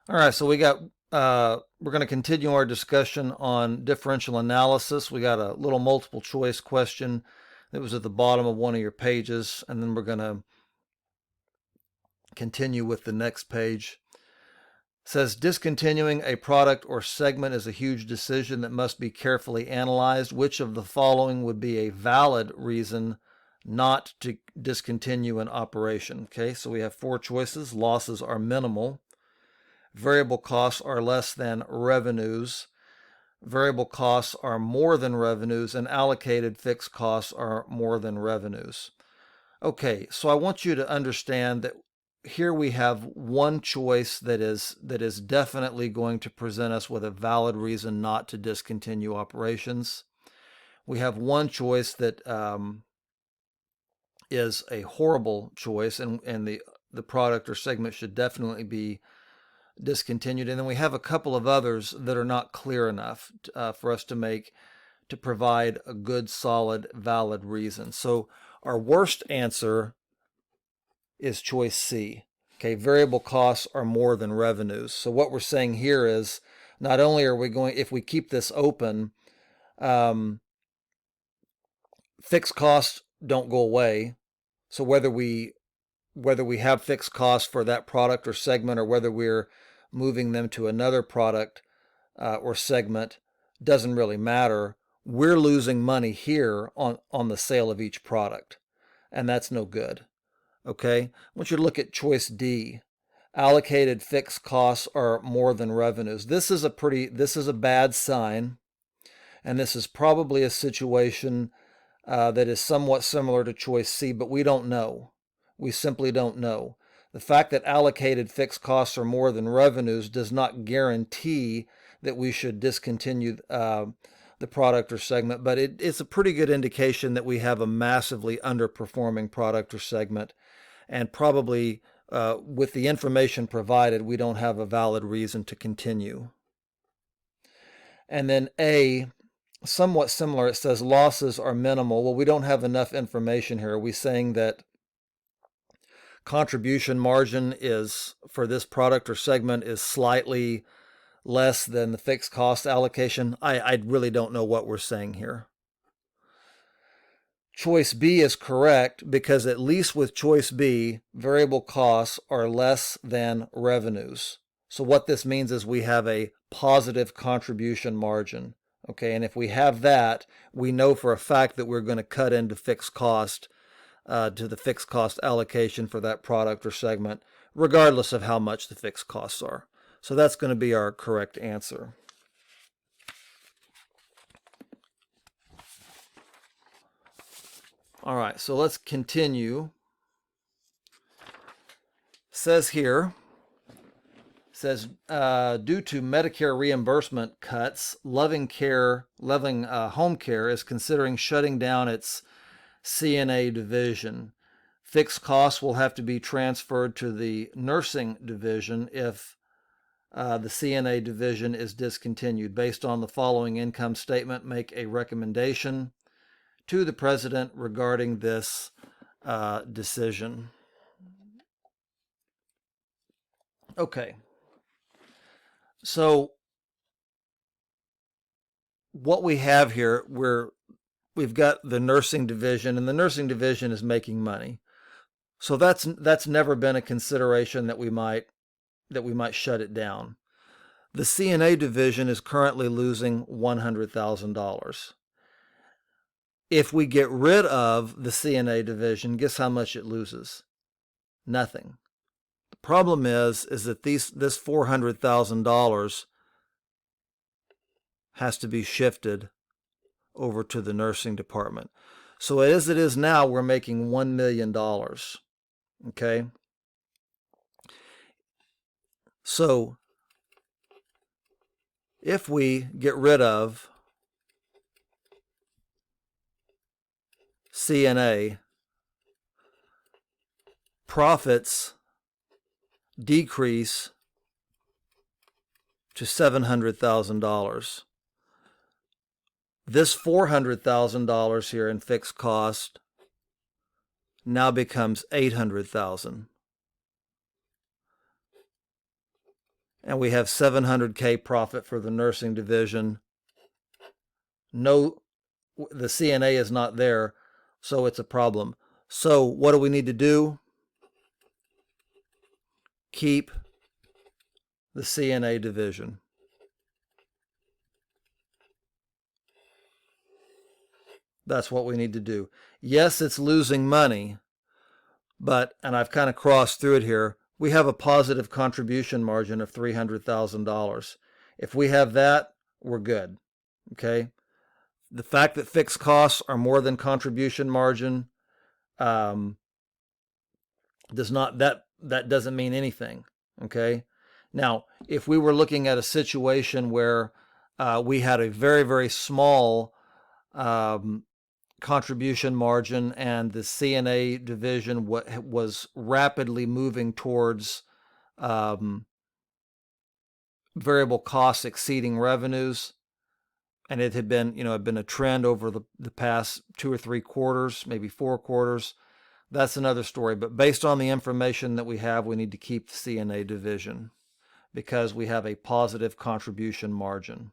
All right, so we're going to continue our discussion on differential analysis. We got a little multiple choice question that was at the bottom of one of your pages, and then we're going to continue with the next page. It says discontinuing a product or segment is a huge decision that must be carefully analyzed. Which of the following would be a valid reason not to discontinue an operation? Okay, so we have four choices. Losses are minimal. Variable costs are less than revenues. Variable costs are more than revenues, and allocated fixed costs are more than revenues. Okay, so I want you to understand that here we have one choice that is definitely going to present us with a valid reason not to discontinue operations. We have one choice that is a horrible choice, and the product or segment should definitely be discontinued. And then we have a couple of others that are not clear enough for us to provide a good, solid, valid reason. So our worst answer is choice C. Okay, variable costs are more than revenues. So what we're saying here is not only are we going, if we keep this open, fixed costs don't go away. So whether we have fixed costs for that product or segment, or whether we're moving them to another product or segment, doesn't really matter. We're losing money here on the sale of each product, and that's no good. Okay, I want you to look at choice D. Allocated fixed costs are more than revenues. This is a bad sign, and this is probably a situation that is somewhat similar to choice C, but we don't know. We simply don't know. The fact that allocated fixed costs are more than revenues does not guarantee that we should discontinue the product or segment, but it's a pretty good indication that we have a massively underperforming product or segment, and probably with the information provided, we don't have a valid reason to continue. And then A, somewhat similar, it says losses are minimal. Well, we don't have enough information here. Are we saying that contribution margin is for this product or segment is slightly less than the fixed cost allocation? I really don't know what we're saying here. Choice B is correct because at least with choice B, variable costs are less than revenues. So what this means is we have a positive contribution margin. Okay, and if we have that, we know for a fact that we're going to cut into fixed cost to the fixed cost allocation for that product or segment, regardless of how much the fixed costs are. So that's going to be our correct answer. All right, so let's continue. Says here, due to Medicare reimbursement cuts, Loving Home Care is considering shutting down its CNA division. Fixed costs will have to be transferred to the nursing division if the CNA division is discontinued. Based on the following income statement, make a recommendation to the president regarding this decision. Okay. So what we have here, we've got the nursing division, and the nursing division is making money. So that's never been a consideration that we might shut it down. The CNA division is currently losing $100,000. If we get rid of the CNA division, guess how much it loses? Nothing. The problem is that this $400,000 has to be shifted over to the nursing department. So as it is now, we're making $1 million. Okay? So if we get rid of CNA, profits decrease to $700,000. This $400,000 here in fixed cost now becomes $800,000. and we have 700K profit for the nursing division. No, the CNA is not there, so it's a problem. So what do we need to do? Keep the CNA division. That's what we need to do. Yes, it's losing money, but, and I've kind of crossed through it here, we have a positive contribution margin of $300,000. If we have that, we're good. Okay. The fact that fixed costs are more than contribution margin does not, that doesn't mean anything. Okay. Now, if we were looking at a situation where we had a very, very small contribution margin and the CNA division was rapidly moving towards variable costs exceeding revenues, and it had been, had been a trend over the past 2 or 3 quarters, maybe 4 quarters, that's another story. But based on the information that we have, we need to keep the CNA division because we have a positive contribution margin.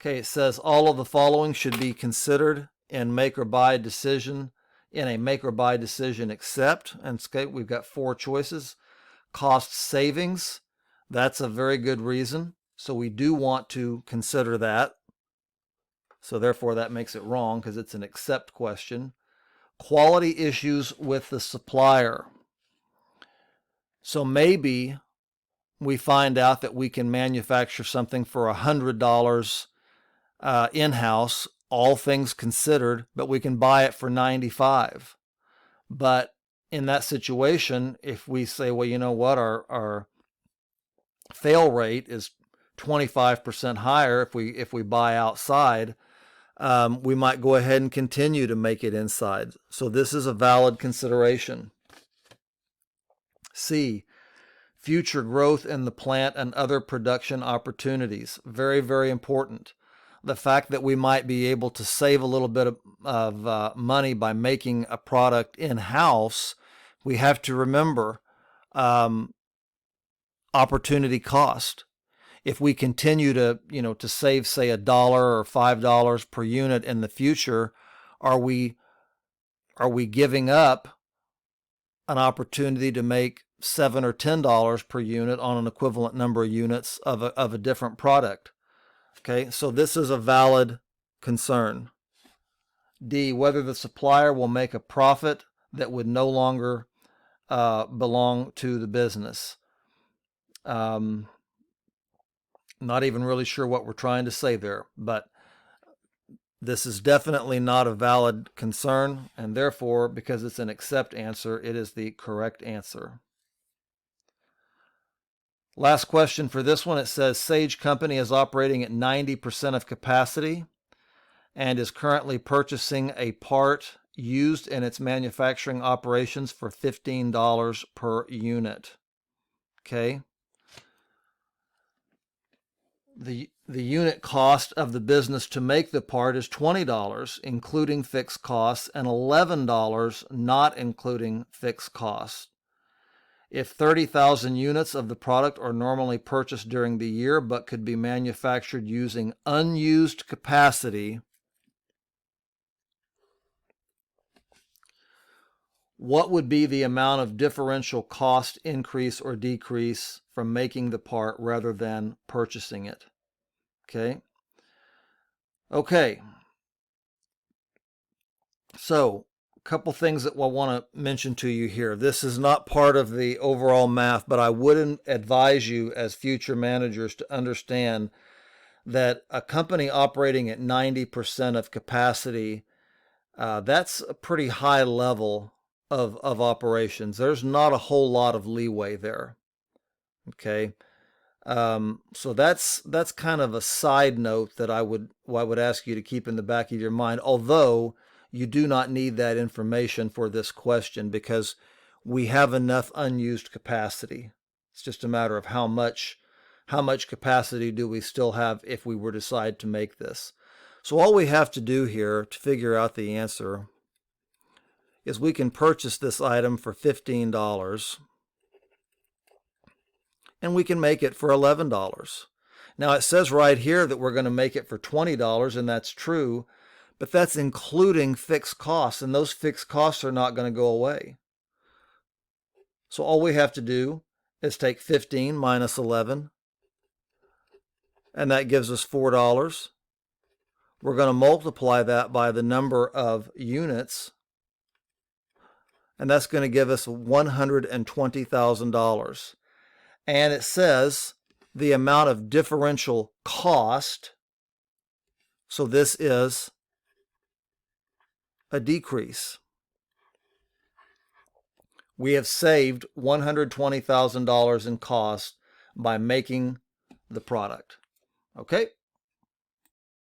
Okay, it says all of the following should be considered in make or buy decision, in a make or buy decision except, and we've got 4 choices. Cost savings, that's a very good reason. So we do want to consider that. So therefore that makes it wrong because it's an except question. Quality issues with the supplier. So maybe we find out that we can manufacture something for $100 in-house, all things considered, but we can buy it for $95. But in that situation, if we say, well, you know what, our fail rate is 25% higher if we buy outside, we might go ahead and continue to make it inside. So this is a valid consideration. C, future growth in the plant and other production opportunities. Very, very important. The fact that we might be able to save a little bit of money by making a product in-house, we have to remember opportunity cost. If we continue to, to save, say, $1 or $5 per unit in the future, are we giving up an opportunity to make $7 or $10 per unit on an equivalent number of units of a different product? Okay, so this is a valid concern. D, whether the supplier will make a profit that would no longer belong to the business. Not even really sure what we're trying to say there, but this is definitely not a valid concern, and therefore, because it's an accept answer, it is the correct answer. Last question for this one. It says Sage Company is operating at 90% of capacity and is currently purchasing a part used in its manufacturing operations for $15 per unit. Okay. The unit cost of the business to make the part is $20, including fixed costs, and $11 not including fixed costs. If 30,000 units of the product are normally purchased during the year but could be manufactured using unused capacity, what would be the amount of differential cost increase or decrease from making the part rather than purchasing it? Okay. So, a couple things that I want to mention to you here. This is not part of the overall math, but I wouldn't advise you as future managers to understand that a company operating at 90% of capacity, that's a pretty high level of operations. There's not a whole lot of leeway there. Okay. So that's kind of a side note that I would ask you to keep in the back of your mind, although you do not need that information for this question because we have enough unused capacity. It's just a matter of how much capacity do we still have if we were to decide to make this. So all we have to do here to figure out the answer is we can purchase this item for $15. and we can make it for $11. Now it says right here that we're going to make it for $20, and that's true, but that's including fixed costs, and those fixed costs are not going to go away. So all we have to do is take 15 minus 11, and that gives us $4. We're going to multiply that by the number of units, and that's going to give us $120,000. And it says the amount of differential cost, so this is a decrease. We have saved $120,000 in cost by making the product. Okay?